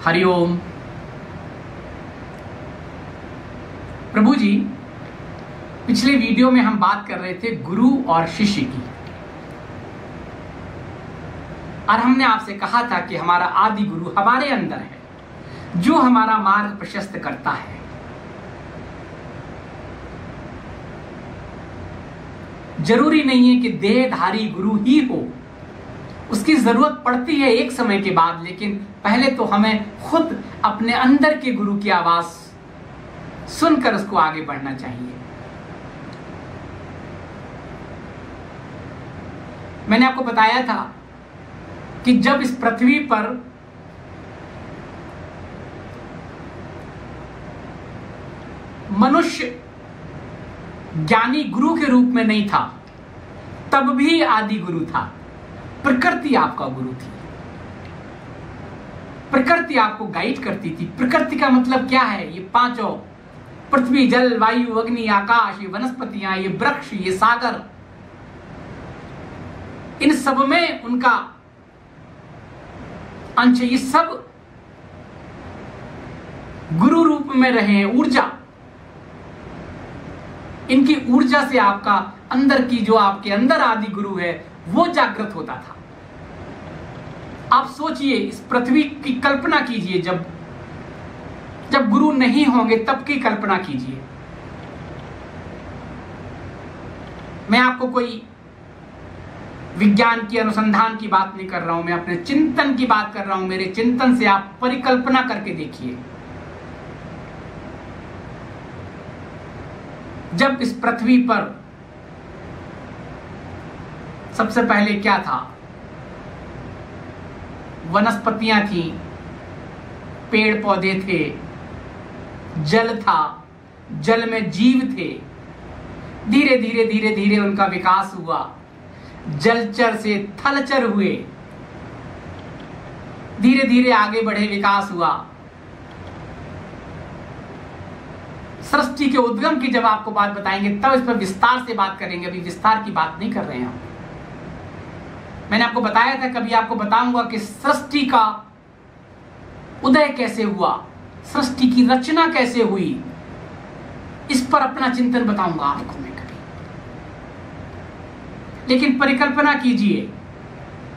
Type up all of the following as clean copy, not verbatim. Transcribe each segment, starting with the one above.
हरिओम। प्रभु जी, पिछले वीडियो में हम बात कर रहे थे गुरु और शिष्य की, और हमने आपसे कहा था कि हमारा आदि गुरु हमारे अंदर है, जो हमारा मार्ग प्रशस्त करता है। जरूरी नहीं है कि देहधारी गुरु ही हो, उसकी जरूरत पड़ती है एक समय के बाद, लेकिन पहले तो हमें खुद अपने अंदर के गुरु की आवाज सुनकर उसको आगे बढ़ना चाहिए। मैंने आपको बताया था कि जब इस पृथ्वी पर मनुष्य ज्ञानी गुरु के रूप में नहीं था, तब भी आदि गुरु था। प्रकृति आपका गुरु थी, प्रकृति आपको गाइड करती थी। प्रकृति का मतलब क्या है? ये पांचों, पृथ्वी, जल, वायु, अग्नि, आकाश, ये वनस्पतियां, ये वृक्ष, ये सागर, इन सब में उनका अंश, ये सब गुरु रूप में रहे हैं। ऊर्जा, इनकी ऊर्जा से आपका अंदर की, जो आपके अंदर आदि गुरु है, वो जागृत होता था। आप सोचिए, इस पृथ्वी की कल्पना कीजिए, जब गुरु नहीं होंगे तब की कल्पना कीजिए। मैं आपको कोई विज्ञान की, अनुसंधान की बात नहीं कर रहा हूं, मैं अपने चिंतन की बात कर रहा हूं। मेरे चिंतन से आप परिकल्पना करके देखिए। जब इस पृथ्वी पर सबसे पहले क्या था? वनस्पतियां थी, पेड़ पौधे थे, जल था, जल में जीव थे। धीरे धीरे धीरे धीरे उनका विकास हुआ, जलचर से थलचर हुए, धीरे धीरे आगे बढ़े, विकास हुआ। सृष्टि के उद्गम की जब आपको बात बताएंगे तब इस पर विस्तार से बात करेंगे, अभी विस्तार की बात नहीं कर रहे हैं हम। मैंने आपको बताया था, कभी आपको बताऊंगा कि सृष्टि का उदय कैसे हुआ, सृष्टि की रचना कैसे हुई, इस पर अपना चिंतन बताऊंगा आपको मैं कभी। लेकिन परिकल्पना कीजिए,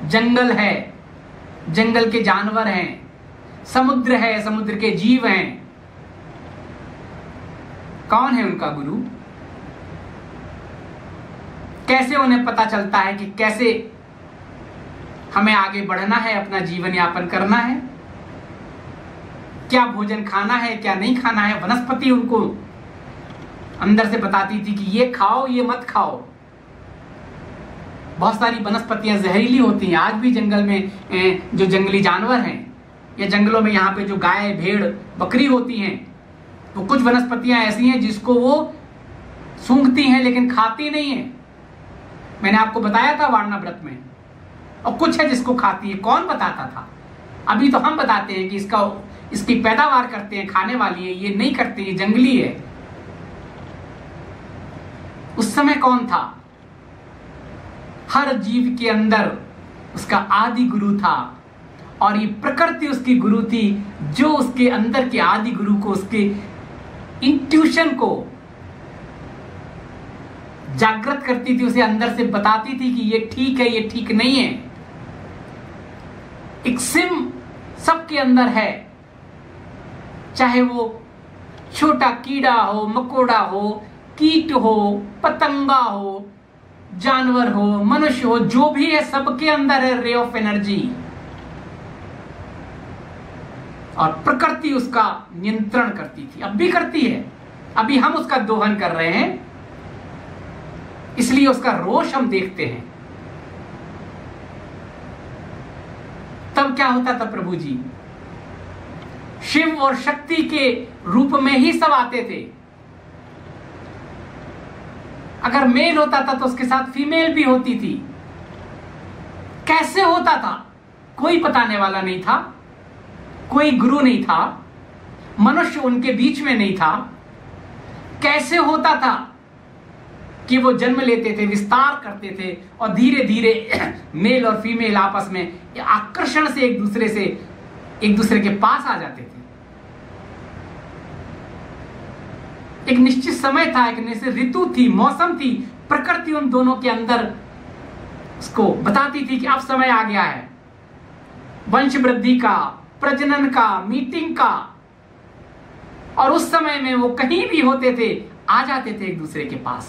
जंगल है, जंगल के जानवर हैं, समुद्र है, समुद्र के जीव हैं। कौन है उनका गुरु? कैसे उन्हें पता चलता है कि कैसे हमें आगे बढ़ना है, अपना जीवन यापन करना है, क्या भोजन खाना है, क्या नहीं खाना है? वनस्पति उनको अंदर से बताती थी कि ये खाओ, ये मत खाओ। बहुत सारी वनस्पतियां जहरीली होती हैं। आज भी जंगल में जो जंगली जानवर हैं, या जंगलों में यहाँ पे जो गाय, भेड़, बकरी होती हैं, तो कुछ वनस्पतियां ऐसी हैं जिसको वो सूंघती हैं लेकिन खाती नहीं है। मैंने आपको बताया था वारणाव्रत में। और कुछ है जिसको खाती है। कौन बताता था? अभी तो हम बताते हैं कि इसकी पैदावार करते हैं, खाने वाली है, ये नहीं करते, ये जंगली है। उस समय कौन था? हर जीव के अंदर उसका आदि गुरु था, और ये प्रकृति उसकी गुरु थी, जो उसके अंदर के आदि गुरु को, उसके इंट्यूशन को जागृत करती थी, उसे अंदर से बताती थी कि ये ठीक है, ये ठीक नहीं है। एक सिम सबके अंदर है, चाहे वो छोटा कीड़ा हो, मकोड़ा हो, कीट हो, पतंगा हो, जानवर हो, मनुष्य हो, जो भी है, सबके अंदर है रे ऑफ एनर्जी। और प्रकृति उसका नियंत्रण करती थी, अब भी करती है। अभी हम उसका दोहन कर रहे हैं, इसलिए उसका रोष हम देखते हैं। तब क्या होता था प्रभु जी? शिव और शक्ति के रूप में ही सब आते थे। अगर मेल होता था तो उसके साथ फीमेल भी होती थी। कैसे होता था? कोई बताने वाला नहीं था, कोई गुरु नहीं था, मनुष्य उनके बीच में नहीं था। कैसे होता था कि वो जन्म लेते थे, विस्तार करते थे, और धीरे धीरे मेल और फीमेल आपस में आकर्षण से एक दूसरे से एक दूसरे के पास आ जाते थे। एक निश्चित समय था, एक निश्चित ऋतु थी, मौसम थी, प्रकृति उन दोनों के अंदर उसको बताती थी कि अब समय आ गया है वंश वृद्धि का, प्रजनन का, मीटिंग का। और उस समय में वो कहीं भी होते थे, आ जाते थे एक दूसरे के पास।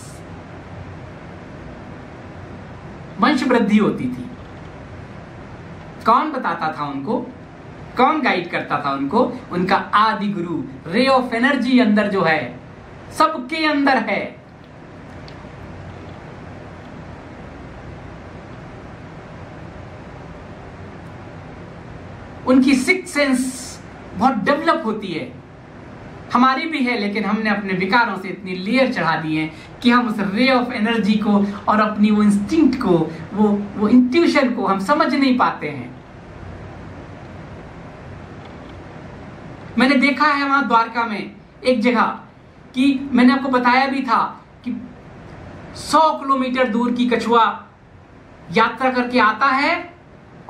वंश वृद्धि होती थी। कौन बताता था उनको, कौन गाइड करता था उनको? उनका आदि गुरु। रे ऑफ एनर्जी अंदर जो है, सबके अंदर है। उनकी सिक्स सेंस बहुत डेवलप होती है, हमारी भी है, लेकिन हमने अपने विकारों से इतनी लेयर चढ़ा दी है कि हम उस रे ऑफ एनर्जी को और अपनी वो इंस्टिंक्ट को, वो इंट्यूशन को हम समझ नहीं पाते हैं। मैंने देखा है वहां द्वारका में एक जगह कि मैंने आपको बताया भी था कि 100 किलोमीटर दूर की कछुआ यात्रा करके आता है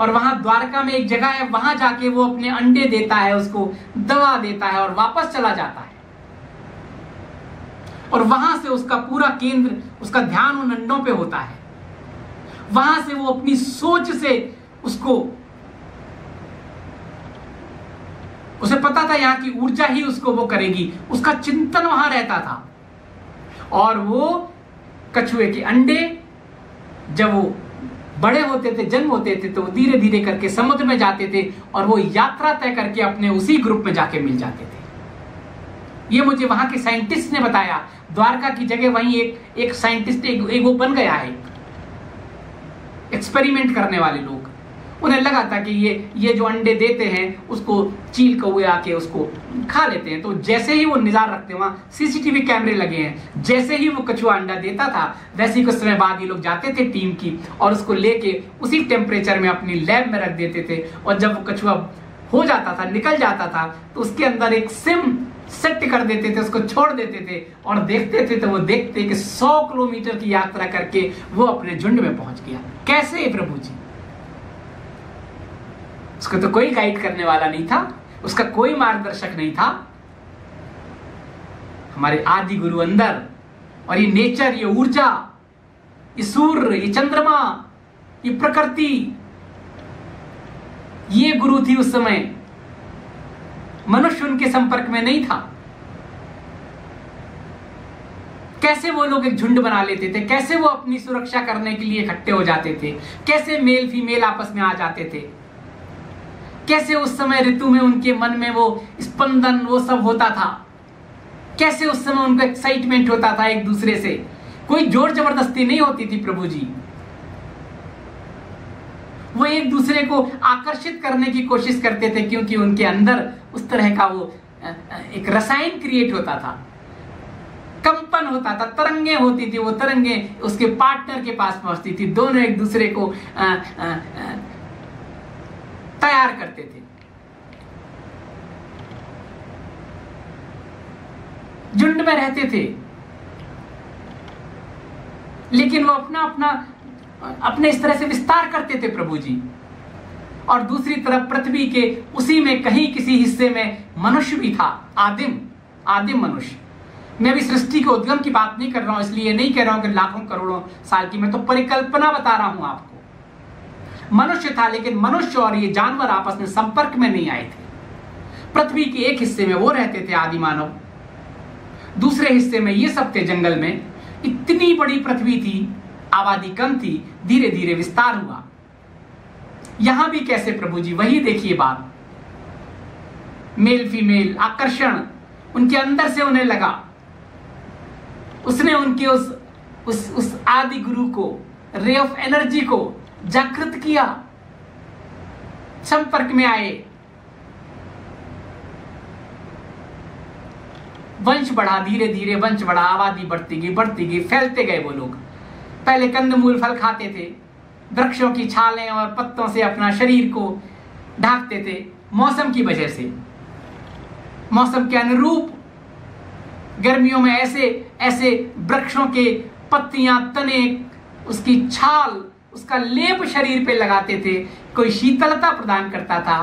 और वहां द्वारका में एक जगह है, वहां जाके वो अपने अंडे देता है, उसको दवा देता है और वापस चला जाता है। और वहां से उसका पूरा केंद्र, उसका ध्यान उन अंडों पे होता है। वहां से वो अपनी सोच से उसे पता था यहाँ की ऊर्जा ही उसको वो करेगी, उसका चिंतन वहां रहता था। और वो कछुए के अंडे जब वो बड़े होते थे, जन्म होते थे, तो धीरे धीरे करके समुद्र में जाते थे और वो यात्रा तय करके अपने उसी ग्रुप में जाके मिल जाते थे। ये मुझे वहां के साइंटिस्ट ने बताया। द्वारका की जगह वहीं एक साइंटिस्ट, एक वो बन गया है, एक्सपेरिमेंट करने वाले लोग। उन्हें लगा था कि ये जो अंडे देते हैं उसको चील कौवे आके उसको खा लेते हैं। तो जैसे ही वो निगाह रखते हैं, वहां सीसीटीवी कैमरे लगे हैं, जैसे ही वो कछुआ अंडा देता था वैसे ही कुछ समय बाद ये लोग जाते थे टीम की और उसको लेके उसी टेम्परेचर में अपनी लैब में रख देते थे। और जब वो कछुआ हो जाता था, निकल जाता था, तो उसके अंदर एक सिम सेट कर देते थे, उसको छोड़ देते थे और देखते थे। तो वो देखते कि 100 किलोमीटर की यात्रा करके वो अपने झुंड में पहुंच गया। कैसे प्रभु जी? उसको तो कोई गाइड करने वाला नहीं था, उसका कोई मार्गदर्शक नहीं था। हमारे आदि गुरु अंदर, और ये नेचर, ये ऊर्जा, ये सूर्य, ये चंद्रमा, ये प्रकृति, ये गुरु थी उस समय। मनुष्य उनके संपर्क में नहीं था। कैसे वो लोग एक झुंड बना लेते थे, कैसे वो अपनी सुरक्षा करने के लिए इकट्ठे हो जाते थे, कैसे मेल फीमेल आपस में आ जाते थे, कैसे उस समय ऋतु में उनके मन में वो स्पंदन वो सब होता था, कैसे उस समय उनका एक्साइटमेंट होता था एक दूसरे से। कोई जोर जबरदस्ती नहीं होती थी प्रभु जी। वो एक दूसरे को आकर्षित करने की कोशिश करते थे, क्योंकि उनके अंदर उस तरह का वो एक रसायन क्रिएट होता था, कंपन होता था, तरंगे होती थी। वो तरंगे उसके पार्टनर के पास पहुंचती थी, दोनों एक दूसरे को तैयार करते थे। झुंड में रहते थे, लेकिन वो अपने इस तरह से विस्तार करते थे प्रभु जी। और दूसरी तरफ पृथ्वी के उसी में कहीं किसी हिस्से में मनुष्य भी था, आदिम मनुष्य। मैं अभी सृष्टि के उद्गम की बात नहीं कर रहा हूं, इसलिए नहीं कह रहा हूं कि लाखों करोड़ों साल की, मैं तो परिकल्पना बता रहा हूं आपको। मनुष्य था, लेकिन मनुष्य और ये जानवर आपस में संपर्क में नहीं आए थे। पृथ्वी के एक हिस्से में वो रहते थे आदि मानव, दूसरे हिस्से में ये सब थे जंगल में। इतनी बड़ी पृथ्वी थी, आबादी कम थी, धीरे धीरे विस्तार हुआ। यहां भी कैसे प्रभु जी? वही देखिए बात, मेल फीमेल आकर्षण उनके अंदर से उन्हें लगा। उसने उनके उस आदि गुरु को, रे ऑफ एनर्जी को जागृत किया, संपर्क में आए। वंश बढ़ा, धीरे धीरे वंश बढ़ा, आबादी बढ़ती गई, फैलते गए वो लोग। पहले कंदमूल फल खाते थे, वृक्षों की छालें और पत्तों से अपना शरीर को ढांकते थे। मौसम की वजह से, मौसम के अनुरूप गर्मियों में ऐसे वृक्षों के पत्तियां, तने, उसकी छाल, उसका लेप शरीर पे लगाते थे। कोई शीतलता प्रदान करता था,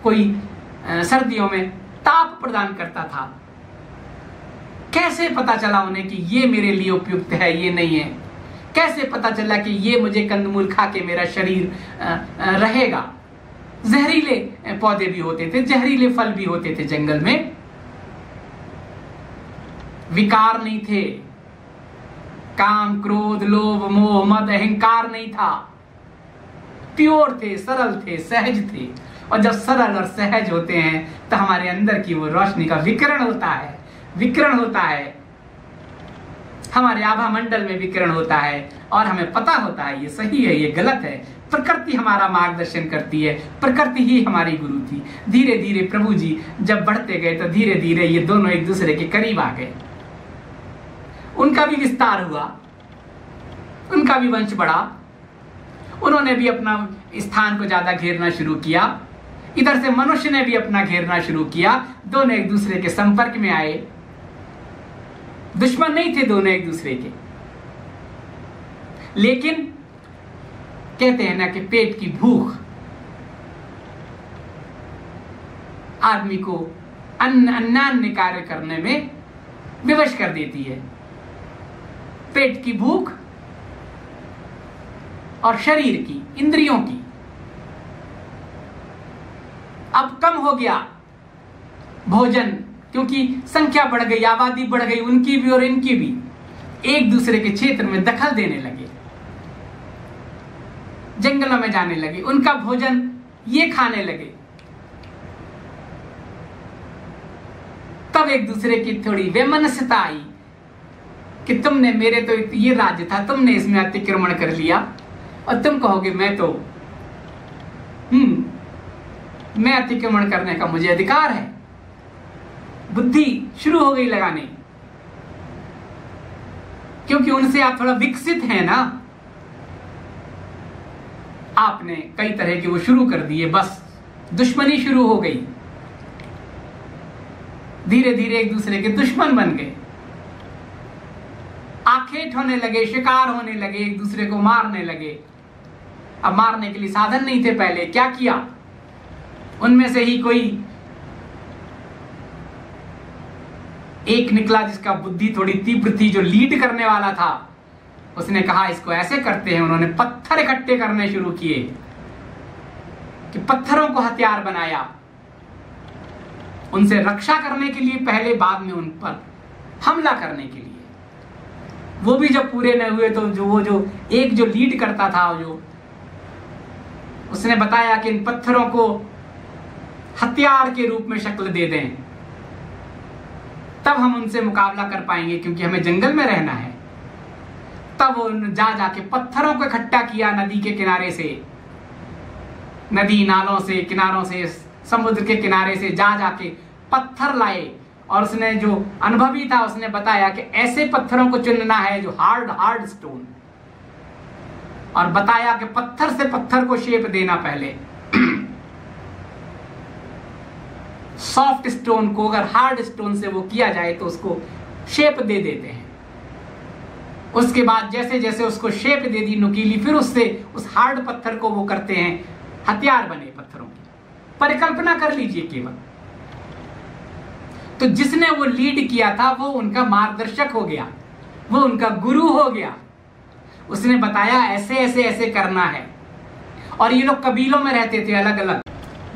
कोई सर्दियों में ताप प्रदान करता था। कैसे पता चला उन्हें कि ये मेरे लिए उपयुक्त है, ये नहीं है? कैसे पता चला कि ये मुझे कंदमूल खा के मेरा शरीर रहेगा? जहरीले पौधे भी होते थे, जहरीले फल भी होते थे जंगल में। विकार नहीं थे, काम, क्रोध, लोभ, मोह, मद, अहंकार नहीं था। प्योर थे, सरल थे, सहज थे। और जब सरल और सहज होते हैं तो हमारे अंदर की वो रोशनी का विकिरण होता है, विकिरण होता है, हमारे आभा मंडल में विकिरण होता है और हमें पता होता है ये सही है, ये गलत है। प्रकृति हमारा मार्गदर्शन करती है, प्रकृति ही हमारी गुरु थी। धीरे धीरे प्रभु जी जब बढ़ते गए तो धीरे धीरे ये दोनों एक दूसरे के करीब आ गए। उनका भी विस्तार हुआ, उनका भी वंश बढ़ा, उन्होंने भी अपना स्थान को ज्यादा घेरना शुरू किया। इधर से मनुष्य ने भी अपना घेरना शुरू किया। दोनों एक दूसरे के संपर्क में आए। दुश्मन नहीं थे दोनों एक दूसरे के, लेकिन कहते हैं ना कि पेट की भूख आदमी को अन्यान्य कार्य करने में विवश कर देती है। पेट की भूख और शरीर की, इंद्रियों की। अब कम हो गया भोजन, क्योंकि संख्या बढ़ गई, आबादी बढ़ गई, उनकी भी और इनकी भी। एक दूसरे के क्षेत्र में दखल देने लगे, जंगलों में जाने लगे, उनका भोजन ये खाने लगे। तब एक दूसरे की थोड़ी वैमनस्यता आई कि तुमने, मेरे तो ये राज्य था, तुमने इसमें अतिक्रमण कर लिया और तुम कहोगे मैं तो मैं अतिक्रमण करने का मुझे अधिकार है। बुद्धि शुरू हो गई लगाने, क्योंकि उनसे आप थोड़ा विकसित हैं ना। आपने कई तरह के वो शुरू कर दिए, बस दुश्मनी शुरू हो गई। धीरे धीरे एक दूसरे के दुश्मन बन गए, आखेट होने लगे, शिकार होने लगे, एक दूसरे को मारने लगे। अब मारने के लिए साधन नहीं थे पहले, क्या किया? उनमें से ही कोई एक निकला जिसका बुद्धि थोड़ी तीव्र थी, जो लीड करने वाला था। उसने कहा इसको ऐसे करते हैं। उन्होंने पत्थर इकट्ठे करने शुरू किए, कि पत्थरों को हथियार बनाया, उनसे रक्षा करने के लिए पहले, बाद में उन पर हमला करने के लिए। वो भी जब पूरे न हुए तो जो एक जो लीड करता था, जो उसने बताया कि इन पत्थरों को हथियार के रूप में शक्ल दे दें, तब हम उनसे मुकाबला कर पाएंगे, क्योंकि हमें जंगल में रहना है। तब उन्होंने जाके पत्थरों को इकट्ठा किया नदी के किनारे से, नदी नालों से, किनारों से, समुद्र के किनारे से जाके पत्थर लाए। और उसने जो अनुभवी था उसने बताया कि ऐसे पत्थरों को चुनना है जो हार्ड स्टोन, और बताया कि पत्थर से पत्थर को शेप देना पहले। सॉफ्ट स्टोन को अगर हार्ड स्टोन से वो किया जाए तो उसको शेप दे देते हैं। उसके बाद जैसे जैसे उसको शेप दे दी नुकीली, फिर उससे उस हार्ड पत्थर को वो करते हैं, हथियार बने पत्थरों की। परिकल्पना कर लीजिए केवल। तो जिसने वो लीड किया था वो उनका मार्गदर्शक हो गया, वो उनका गुरु हो गया। उसने बताया ऐसे ऐसे ऐसे करना है। और ये लोग कबीलों में रहते थे अलग अलग।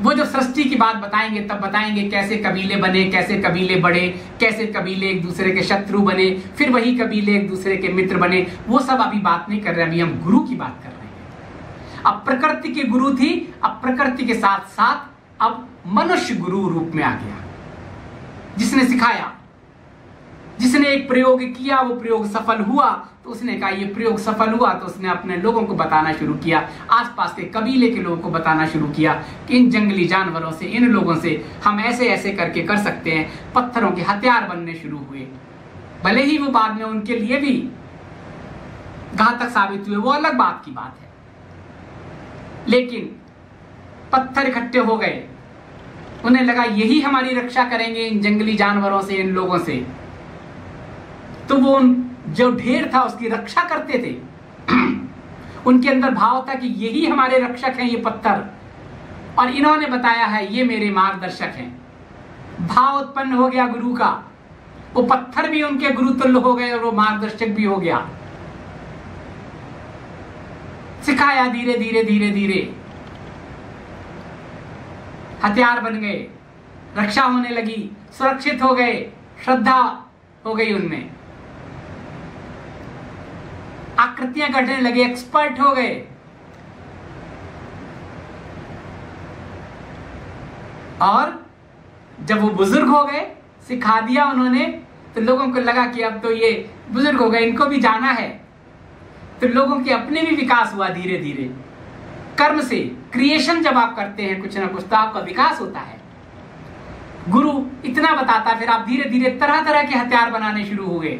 वो जब सृष्टि की बात बताएंगे तब बताएंगे कैसे कबीले बने, कैसे कबीले बढ़े, कैसे कबीले एक दूसरे के शत्रु बने, फिर वही कबीले एक दूसरे के मित्र बने। वो सब अभी बात नहीं कर रहे, अभी हम गुरु की बात कर रहे हैं। अब प्रकृति के गुरु थी, अब प्रकृति के साथ साथ अब मनुष्य गुरु रूप में आ गया, जिसने सिखाया, जिसने एक प्रयोग किया, वो प्रयोग सफल हुआ तो उसने कहा ये प्रयोग सफल हुआ, तो उसने अपने लोगों को बताना शुरू किया, आसपास के कबीले के लोगों को बताना शुरू किया कि इन जंगली जानवरों से, इन लोगों से हम ऐसे ऐसे करके कर सकते हैं। पत्थरों के हथियार बनने शुरू हुए। भले ही वो बाद में उनके लिए भी घातक साबित हुए, वो अलग बात की बात है, लेकिन पत्थर इकट्ठे हो गए। उन्हें लगा यही हमारी रक्षा करेंगे इन जंगली जानवरों से, इन लोगों से। तो वो जो ढेर था उसकी रक्षा करते थे। उनके अंदर भाव था कि यही हमारे रक्षक हैं ये पत्थर, और इन्होंने बताया है ये मेरे मार्गदर्शक हैं। भाव उत्पन्न हो गया गुरु का, वो पत्थर भी उनके गुरु तुल्य हो गए और वो मार्गदर्शक भी हो गया। सिखाया धीरे धीरे धीरे धीरे, हथियार बन गए, रक्षा होने लगी, सुरक्षित हो गए, श्रद्धा हो गई उनमें, आकृतियां गढ़ने लगे, एक्सपर्ट हो गए। और जब वो बुजुर्ग हो गए, सिखा दिया उन्होंने, तो लोगों को लगा कि अब तो ये बुजुर्ग हो गए, इनको भी जाना है। तो लोगों के अपने भी विकास हुआ धीरे धीरे। कर्म से क्रिएशन जब आप करते हैं कुछ ना कुछ, तो आपका विकास होता है। गुरु इतना बताता, फिर आप धीरे धीरे तरह तरह के हथियार बनाने शुरू हो गए।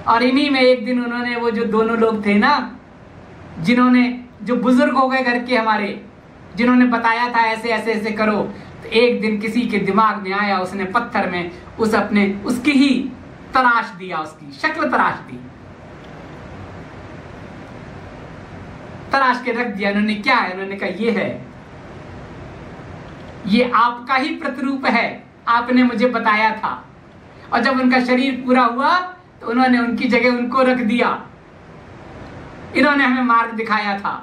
और इन्हीं में एक दिन उन्होंने, वो जो दोनों लोग थे ना, जिन्होंने, जो बुजुर्ग हो गए घर के हमारे, जिन्होंने बताया था ऐसे ऐसे ऐसे करो, तो एक दिन किसी के दिमाग में आया, उसने पत्थर में उसकी ही तराश दिया, उसकी शक्ल तराश दी, तराश के रख दिया। उन्होंने क्या है, उन्होंने कहा ये है, ये आपका ही प्रतिरूप है, आपने मुझे बताया था। और जब उनका शरीर पूरा हुआ तो उन्होंने उनकी जगह उनको रख दिया। इन्होंने हमें मार्ग दिखाया था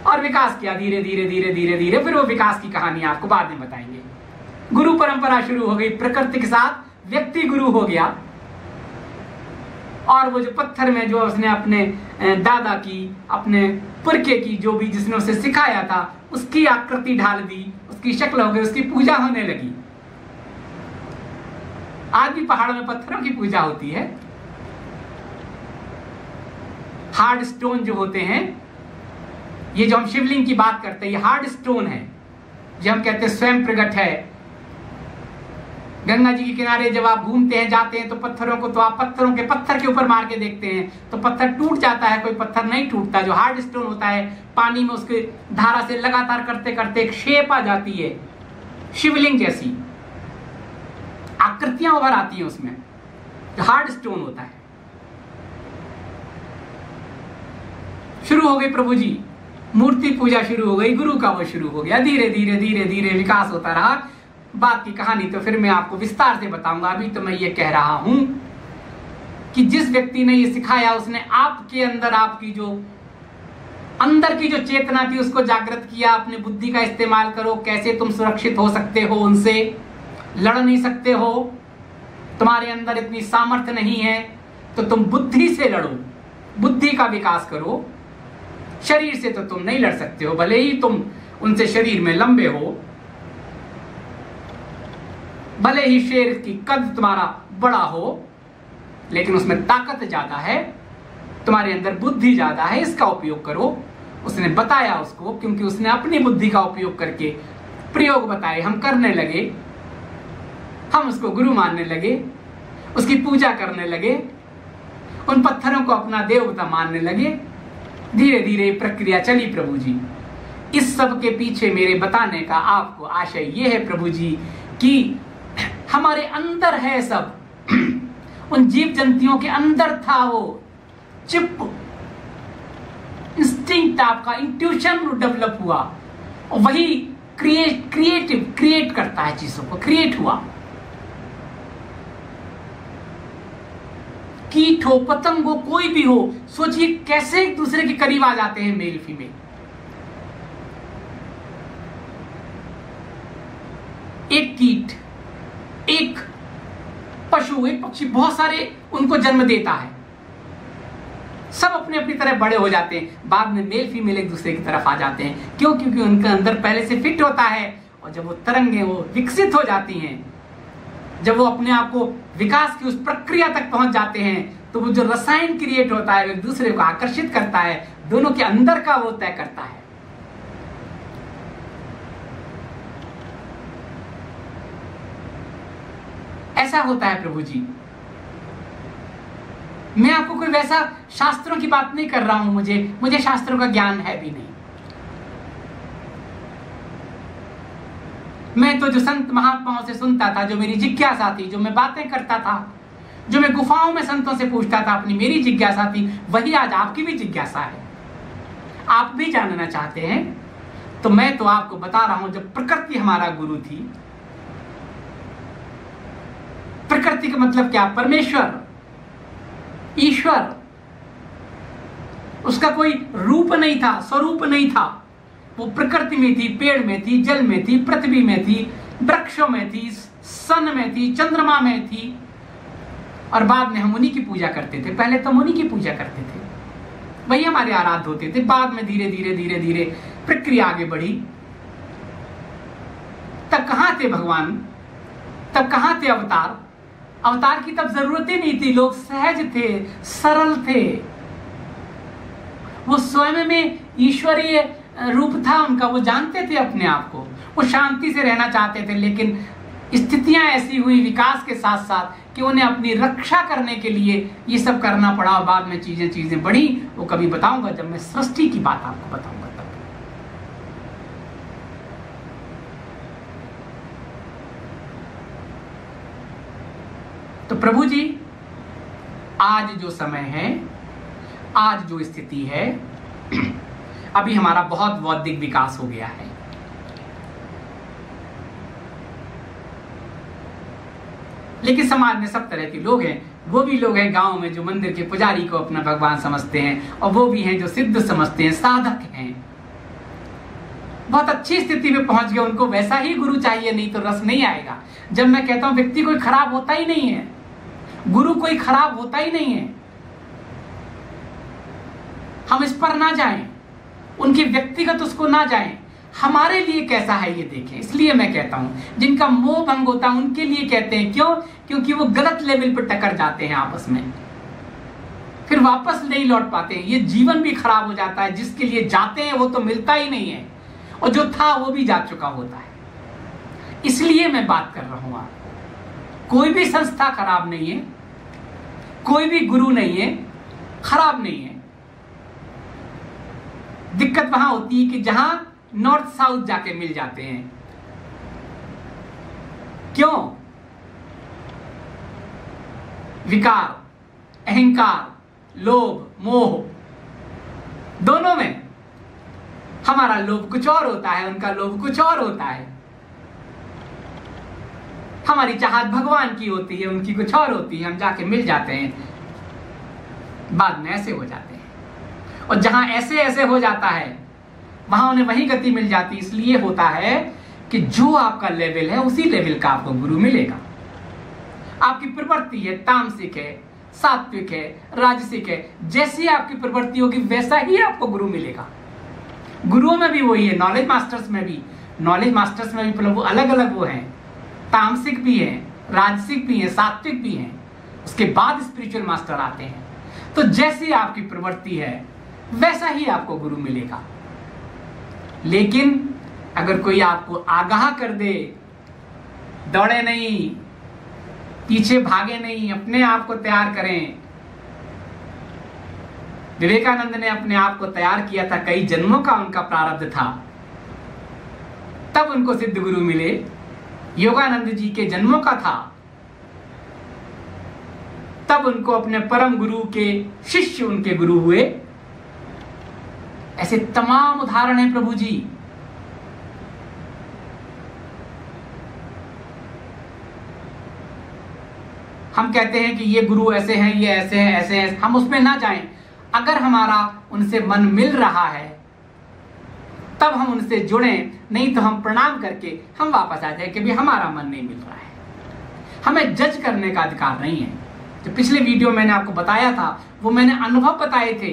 और विकास किया धीरे धीरे धीरे धीरे धीरे। फिर वो विकास की कहानी आपको बाद में बताएंगे। गुरु परंपरा शुरू हो गई, प्रकृति के साथ व्यक्ति गुरु हो गया। और वो जो पत्थर में जो उसने अपने दादा की, अपने पुरखे की, जो भी जिसने उसे सिखाया था, उसकी आकृति ढाल दी, उसकी शक्ल हो गई, उसकी पूजा होने लगी। आज भी पहाड़ों में पत्थरों की पूजा होती है। हार्ड स्टोन जो होते हैं, ये जो हम शिवलिंग की बात करते हैं, ये हार्ड स्टोन है, जो हम कहते हैं स्वयं प्रकट है। गंगा जी के किनारे जब आप घूमते हैं, जाते हैं, तो पत्थरों को, तो आप पत्थर के ऊपर मार के देखते हैं तो पत्थर टूट जाता है, कोई पत्थर नहीं टूटता। जो हार्ड स्टोन होता है, पानी में उसके धारा से लगातार करते करते एक शेप आ जाती है, शिवलिंग जैसी आकृतियां उभर आती हैं उसमें, जो हार्ड स्टोन होता है। शुरू हो गई प्रभु जी, मूर्ति पूजा शुरू हो गई, गुरु का वो शुरू हो गया। धीरे धीरे धीरे धीरे विकास होता रहा। बात की कहानी तो फिर मैं आपको विस्तार से बताऊंगा। अभी तो मैं ये कह रहा हूं कि जिस व्यक्ति ने ये सिखाया, उसने आपके अंदर, आपकी जो अंदर की जो चेतना थी, उसको जागृत किया। अपनी बुद्धि का इस्तेमाल करो, कैसे तुम सुरक्षित हो सकते हो, उनसे लड़ नहीं सकते हो, तुम्हारे अंदर इतनी सामर्थ्य नहीं है, तो तुम बुद्धि से लड़ो, बुद्धि का विकास करो। शरीर से तो तुम नहीं लड़ सकते हो, भले ही तुम उनसे शरीर में लंबे हो, भले ही शेर की कद तुम्हारा बड़ा हो, लेकिन उसमें ताकत ज्यादा है, तुम्हारे अंदर बुद्धि ज्यादा है, इसका उपयोग करो। उसने बताया उसको, क्योंकि उसने अपनी बुद्धि का उपयोग करके प्रयोग बताए, हम करने लगे, हम उसको गुरु मानने लगे, उसकी पूजा करने लगे, उन पत्थरों को अपना देवता मानने लगे। धीरे धीरे प्रक्रिया चली प्रभु जी। इस सब के पीछे मेरे बताने का आपको आशय ये है प्रभु जी, कि हमारे अंदर है सब। उन जीव जंतुओं के अंदर था वो चिप, इंस्टिंक्ट, आपका इंट्यूशन डेवलप हुआ, और वही क्रिएट करता है चीजों को, क्रिएट हुआ। कीट हो, पतंग हो, कोई भी हो, सोचिए कैसे एक दूसरे के करीब आ जाते हैं मेल फीमेल। एक कीट, एक पशु, एक पक्षी, बहुत सारे उनको जन्म देता है, सब अपने अपनी तरह बड़े हो जाते हैं, बाद में मेल फीमेल एक दूसरे की तरफ आ जाते हैं। क्यों? क्योंकि उनके अंदर पहले से फिट होता है, और जब वो तरंगे वो विकसित हो जाती हैं, जब वो अपने आप को विकास की उस प्रक्रिया तक पहुंच जाते हैं, तो वो जो रसायन क्रिएट होता है, एक दूसरे को आकर्षित करता है, दोनों के अंदर का वो तय करता है। ऐसा होता है प्रभु जी। मैं आपको कोई वैसा शास्त्रों की बात नहीं कर रहा हूं, मुझे शास्त्रों का ज्ञान है भी नहीं। मैं तो जो संत महात्माओं से सुनता था, जो मेरी जिज्ञासा थी, जो मैं बातें करता था, जो मैं गुफाओं में संतों से पूछता था, अपनी मेरी जिज्ञासा थी, वही आज आपकी भी जिज्ञासा है। आप भी जानना चाहते हैं, तो मैं तो आपको बता रहा हूं, जब प्रकृति हमारा गुरु थी, प्रकृति का मतलब क्या? परमेश्वर, ईश्वर। उसका कोई रूप नहीं था, स्वरूप नहीं था। वो प्रकृति में थी, पेड़ में थी, जल में थी, पृथ्वी में थी, वृक्षों में थी, सन में थी, चंद्रमा में थी। और बाद में हम उन्हीं की पूजा करते थे। पहले तो हम उन्हीं की पूजा करते थे, वही हमारे आराध्य होते थे। बाद में धीरे धीरे धीरे धीरे प्रक्रिया आगे बढ़ी। तब कहां थे भगवान? तब कहां थे अवतार? अवतार की तब जरूरत ही नहीं थी। लोग सहज थे, सरल थे। वो स्वयं में ईश्वरीय रूप था उनका। वो जानते थे अपने आप को, वो शांति से रहना चाहते थे। लेकिन स्थितियां ऐसी हुई विकास के साथ साथ कि उन्हें अपनी रक्षा करने के लिए ये सब करना पड़ा। और बाद में चीजें बढ़ी। वो कभी बताऊंगा जब मैं सृष्टि की बात आपको बताऊंगा तब। तो प्रभु जी, आज जो समय है, आज जो स्थिति है, अभी हमारा बहुत बौद्धिक विकास हो गया है। लेकिन समाज में सब तरह के लोग हैं। वो भी लोग हैं गांव में जो मंदिर के पुजारी को अपना भगवान समझते हैं, और वो भी हैं जो सिद्ध समझते हैं, साधक हैं। बहुत अच्छी स्थिति में पहुंच गए, उनको वैसा ही गुरु चाहिए, नहीं तो रस नहीं आएगा। जब मैं कहता हूं व्यक्ति कोई खराब होता ही नहीं है, गुरु कोई खराब होता ही नहीं है। हम इस पर ना जाएं, उनके व्यक्तिगत उसको ना जाएं। हमारे लिए कैसा है ये देखें। इसलिए मैं कहता हूं जिनका मोह भंग होता है उनके लिए कहते हैं। क्यों? क्योंकि वो गलत लेवल पर टकर जाते हैं आपस में, फिर वापस नहीं लौट पाते हैं। ये जीवन भी खराब हो जाता है। जिसके लिए जाते हैं वो तो मिलता ही नहीं है, और जो था वो भी जा चुका होता है। इसलिए मैं बात कर रहा हूं आपको, कोई भी संस्था खराब नहीं है, कोई भी गुरु नहीं है खराब नहीं है। दिक्कत वहां होती है कि जहां नॉर्थ साउथ जाके मिल जाते हैं। क्यों? विकार, अहंकार, लोभ, मोह, दोनों में। हमारा लोभ कुछ और होता है, उनका लोभ कुछ और होता है। हमारी चाहत भगवान की होती है, उनकी कुछ और होती है। हम जाके मिल जाते हैं, बाद में ऐसे हो जाते हैं। और जहां ऐसे ऐसे हो जाता है वहां उन्हें वही गति मिल जाती। इसलिए होता है कि जो आपका लेवल है उसी लेवल का आपको गुरु मिलेगा। आपकी प्रवृत्ति है, तामसिक है, सात्विक है, राजसिक है, जैसी आपकी प्रवृत्ति होगी वैसा ही आपको गुरु मिलेगा। गुरुओं में भी वही है, नॉलेज मास्टर्स में भी। नॉलेज मास्टर्स में भी अलग अलग वो हैं, तामसिक भी हैं, राजसिक भी हैं, सात्विक भी हैं। उसके बाद स्पिरिचुअल मास्टर आते हैं। तो जैसी आपकी प्रवृत्ति है वैसा ही आपको गुरु मिलेगा। लेकिन अगर कोई आपको आगाह कर दे, दौड़े नहीं, पीछे भागे नहीं, अपने आप को तैयार करें। विवेकानंद ने अपने आप को तैयार किया था, कई जन्मों का उनका प्रारब्ध था, तब उनको सिद्ध गुरु मिले। योगानंद जी के जन्मों का था, तब उनको अपने परम गुरु के शिष्य उनके गुरु हुए। ऐसे तमाम उदाहरण हैं प्रभु जी। हम कहते हैं कि ये गुरु ऐसे हैं, ये ऐसे हैं, ऐसे हैं, हम उसमें ना जाएं। अगर हमारा उनसे मन मिल रहा है तब हम उनसे जुड़ें, नहीं तो हम प्रणाम करके हम वापस आ जाए कि भी हमारा मन नहीं मिल रहा है। हमें जज करने का अधिकार नहीं है। जो पिछले वीडियो मैंने आपको बताया था, वो मैंने अनुभव बताए थे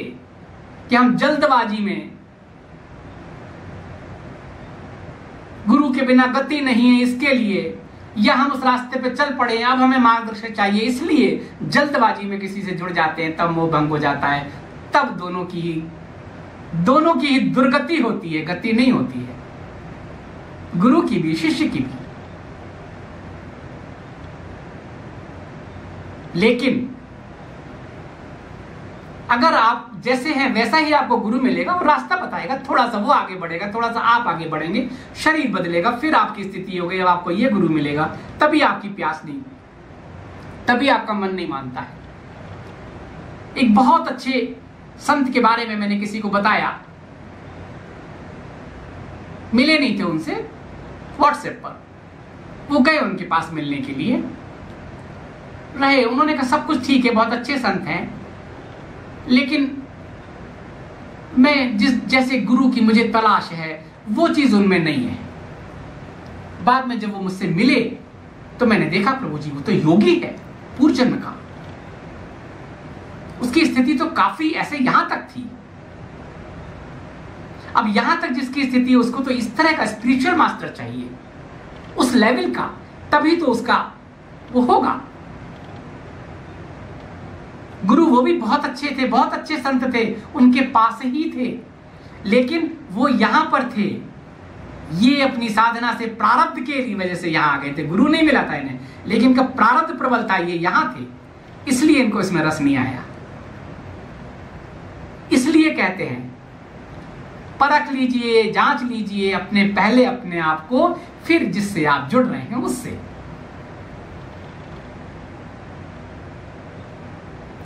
कि हम जल्दबाजी में, गुरु के बिना गति नहीं है इसके लिए, या हम उस रास्ते पे चल पड़े, अब हमें मार्गदर्शन चाहिए इसलिए जल्दबाजी में किसी से जुड़ जाते हैं, तब मोह भंग हो जाता है। तब दोनों की ही दुर्गति होती है, गति नहीं होती है, गुरु की भी शिष्य की भी। लेकिन अगर आप जैसे हैं वैसा ही आपको गुरु मिलेगा, वो रास्ता बताएगा, थोड़ा सा वो आगे बढ़ेगा, थोड़ा सा आप आगे बढ़ेंगे, शरीर बदलेगा, फिर आपकी स्थिति हो गई, अब आपको ये गुरु मिलेगा, तभी आपकी प्यास नहीं, तभी आपका मन नहीं मानता है। एक बहुत अच्छे संत के बारे में मैंने किसी को बताया, मिले नहीं थे उनसे व्हाट्सएप पर। वो गए उनके पास मिलने के लिए, रहे, उन्होंने कहा सब कुछ ठीक है, बहुत अच्छे संत हैं, लेकिन मैं जैसे गुरु की मुझे तलाश है वो चीज उनमें नहीं है। बाद में जब वो मुझसे मिले तो मैंने देखा प्रभु जी वो तो योगी है पूर्व जन्म का, उसकी स्थिति तो काफी ऐसे यहां तक थी। अब यहां तक जिसकी स्थिति है उसको तो इस तरह का स्पिरिचुअल मास्टर चाहिए, उस लेवल का, तभी तो उसका वो होगा। गुरु वो भी बहुत अच्छे थे, बहुत अच्छे संत थे, उनके पास ही थे, लेकिन वो यहां पर थे। ये अपनी साधना से प्रारब्ध के वजह से यहां आ गए थे, गुरु नहीं मिला था इन्हें, लेकिन इनका प्रारब्ध प्रबल था, ये यहां थे, इसलिए इनको इसमें रस नहीं आया। इसलिए कहते हैं परख लीजिए, जांच लीजिए अपने पहले अपने आप को, फिर जिससे आप जुड़ रहे हैं उससे।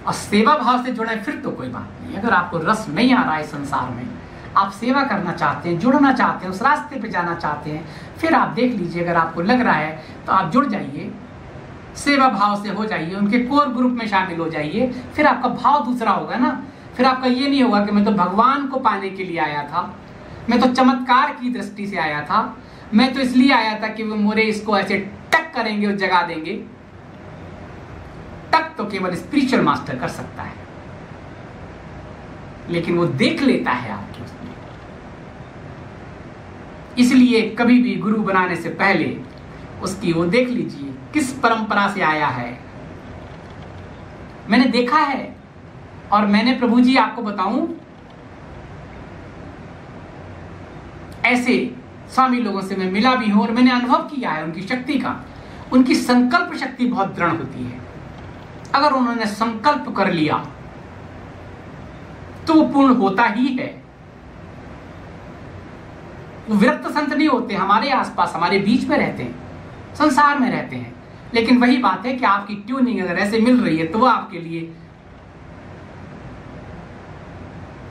और सेवा भाव से जुड़े फिर तो कोई बात नहीं। अगर आपको रस नहीं आ रहा है संसार में, आप सेवा करना चाहते हैं, जुड़ना चाहते हैं, उस रास्ते पे जाना चाहते हैं, फिर आप देख लीजिए, अगर आपको लग रहा है तो आप जुड़ जाइए, सेवा भाव से हो जाइए, उनके कोर ग्रुप में शामिल हो जाइए। फिर आपका भाव दूसरा होगा ना, फिर आपका ये नहीं होगा कि मैं तो भगवान को पाने के लिए आया था, मैं तो चमत्कार की दृष्टि से आया था, मैं तो इसलिए आया था कि वो मोरे इसको ऐसे टक करेंगे और जगा देंगे। टक तो केवल स्पिरिचुअल मास्टर कर सकता है, लेकिन वो देख लेता है आपके उसमें। इसलिए कभी भी गुरु बनाने से पहले उसकी वो देख लीजिए किस परंपरा से आया है। मैंने देखा है, और मैंने प्रभु जी आपको बताऊं, ऐसे स्वामी लोगों से मैं मिला भी हूं और मैंने अनुभव किया है उनकी शक्ति का। उनकी संकल्प शक्ति बहुत दृढ़ होती है। अगर उन्होंने संकल्प कर लिया तो वो पूर्ण होता ही है। वो विरक्त संत नहीं होते, हमारे आसपास हमारे बीच में रहते हैं, संसार में रहते हैं, लेकिन वही बात है कि आपकी ट्यूनिंग अगर ऐसे मिल रही है तो वो आपके लिए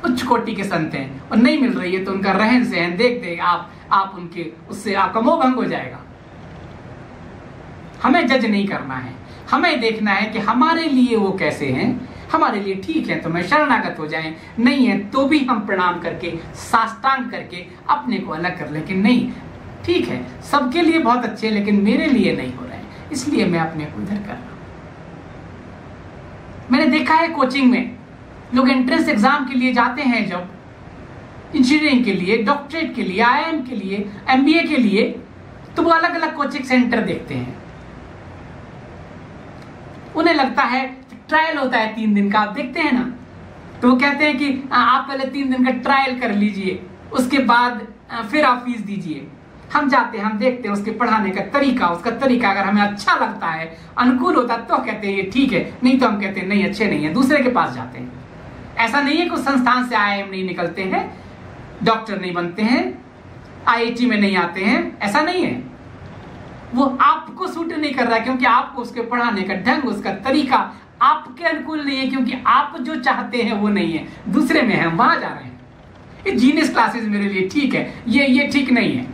उच्च कोटि के संत हैं, और नहीं मिल रही है तो उनका रहन सहन देख देख आप उनके उससे आपका मोह भंग हो जाएगा। हमें जज नहीं करना है, हमें देखना है कि हमारे लिए वो कैसे हैं। हमारे लिए ठीक है तो मैं शरणागत हो जाएं, नहीं है तो भी हम प्रणाम करके साष्टांग करके अपने को अलग कर लें कि नहीं ठीक है, सबके लिए बहुत अच्छे लेकिन मेरे लिए नहीं हो रहे हैं, इसलिए मैं अपने को इधर कर रहा हूं। मैंने देखा है कोचिंग में लोग एंट्रेंस एग्जाम के लिए जाते हैं, जब इंजीनियरिंग के लिए, डॉक्टरेट के लिए, आईआईएम के लिए, एमबीए के लिए, तो वो अलग अलग कोचिंग सेंटर देखते हैं। उन्हें लगता है ट्रायल होता है 3 दिन का, आप देखते हैं ना, तो वो कहते हैं कि आप पहले 3 दिन का ट्रायल कर लीजिए, उसके बाद फिर आप फीस दीजिए। हम जाते हैं, हम देखते हैं उसके पढ़ाने का तरीका, उसका तरीका अगर हमें अच्छा लगता है, अनुकूल होता है तो कहते हैं ये ठीक है, नहीं तो हम कहते हैं नहीं अच्छे नहीं है, दूसरे के पास जाते हैं। ऐसा नहीं है कि उस संस्थान से आईआईएम नहीं निकलते हैं, डॉक्टर नहीं बनते हैं, आईआईटी में नहीं आते हैं, ऐसा नहीं है। वो आपको सूट नहीं कर रहा है क्योंकि आपको उसके पढ़ाने का ढंग, उसका तरीका आपके अनुकूल नहीं है, क्योंकि आप जो चाहते हैं वो नहीं है, दूसरे में है, हम वहां जा रहे हैं। ये जीनियस क्लासेस मेरे लिए ठीक है, ये ठीक नहीं है।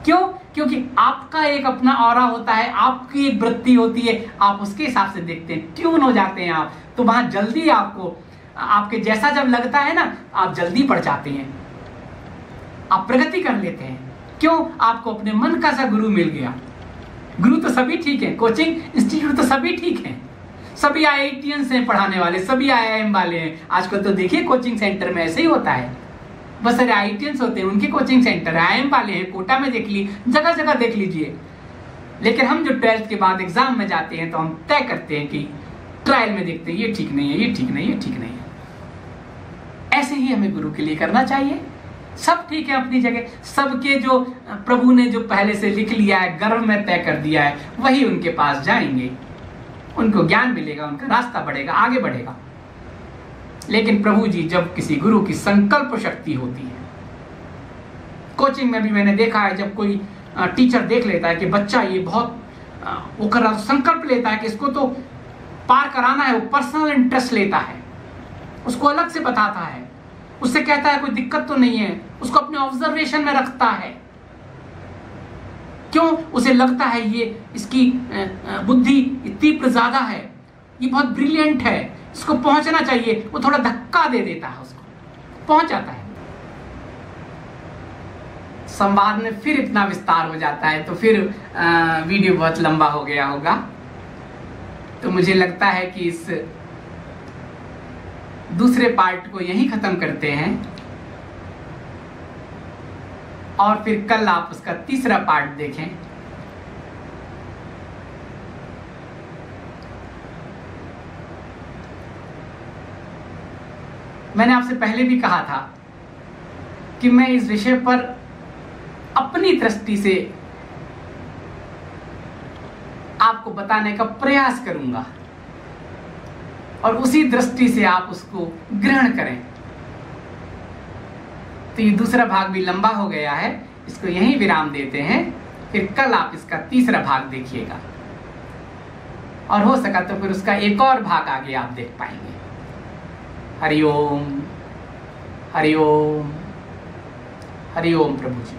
क्यों? क्योंकि आपका एक अपना ऑरा होता है, आपकी एक वृत्ति होती है, आप उसके हिसाब से देखते हैं, ट्यून हो जाते हैं आप, तो वहां जल्दी आपको आपके जैसा जब लगता है ना, आप जल्दी बढ़ जाते हैं, आप प्रगति कर लेते हैं। क्यों? आपको अपने मन का सा गुरु मिल गया। गुरु तो सभी ठीक है, कोचिंग इंस्टीट्यूट तो सभी ठीक है, सभी आईआईटीएंस हैं पढ़ाने वाले, सभी आईआईएम वाले हैं। आजकल तो देखिए कोचिंग सेंटर में ऐसे ही होता है, बस सारे आईआईटीएंस होते हैं, उनके कोचिंग सेंटर, आईआईएम वाले हैं, कोटा में देख ली, जगह जगह देख लीजिए। लेकिन हम जो 12th के बाद एग्जाम में जाते हैं तो हम तय करते हैं कि ट्रायल में देखते हैं ये ठीक नहीं है, ये ठीक नहीं है, ये ठीक नहीं है। ऐसे ही हमें गुरु के लिए करना चाहिए। सब ठीक है अपनी जगह, सबके जो प्रभु ने जो पहले से लिख लिया है, गर्भ में तय कर दिया है, वही उनके पास जाएंगे, उनको ज्ञान मिलेगा, उनका रास्ता बढ़ेगा, आगे बढ़ेगा। लेकिन प्रभु जी जब किसी गुरु की संकल्प शक्ति होती है, कोचिंग में भी मैंने देखा है, जब कोई टीचर देख लेता है कि बच्चा ये बहुत वो कर रहा, संकल्प लेता है कि इसको तो पार कराना है, वो पर्सनल इंटरेस्ट लेता है, उसको अलग से बताता है उससे कहता है कोई दिक्कत तो नहीं है, उसको अपने ऑब्जर्वेशन में रखता है। क्यों? उसे लगता है ये इसकी बुद्धि तीव्र ज्यादा है, ये बहुत ब्रिलियंट है, इसको पहुंचना चाहिए। वो थोड़ा धक्का दे देता है, उसको पहुंच जाता है। संवाद में फिर इतना विस्तार हो जाता है, तो फिर वीडियो बहुत लंबा हो गया होगा, तो मुझे लगता है कि इस दूसरे पार्ट को यहीं खत्म करते हैं और फिर कल आप उसका तीसरा पार्ट देखें। मैंने आपसे पहले भी कहा था कि मैं इस विषय पर अपनी दृष्टि से आपको बताने का प्रयास करूंगा और उसी दृष्टि से आप उसको ग्रहण करें। तो ये दूसरा भाग भी लंबा हो गया है, इसको यहीं विराम देते हैं, फिर कल आप इसका तीसरा भाग देखिएगा और हो सका तो फिर उसका एक और भाग आगे आप देख पाएंगे। हरिओम हरिओम हरिओम प्रभु जी।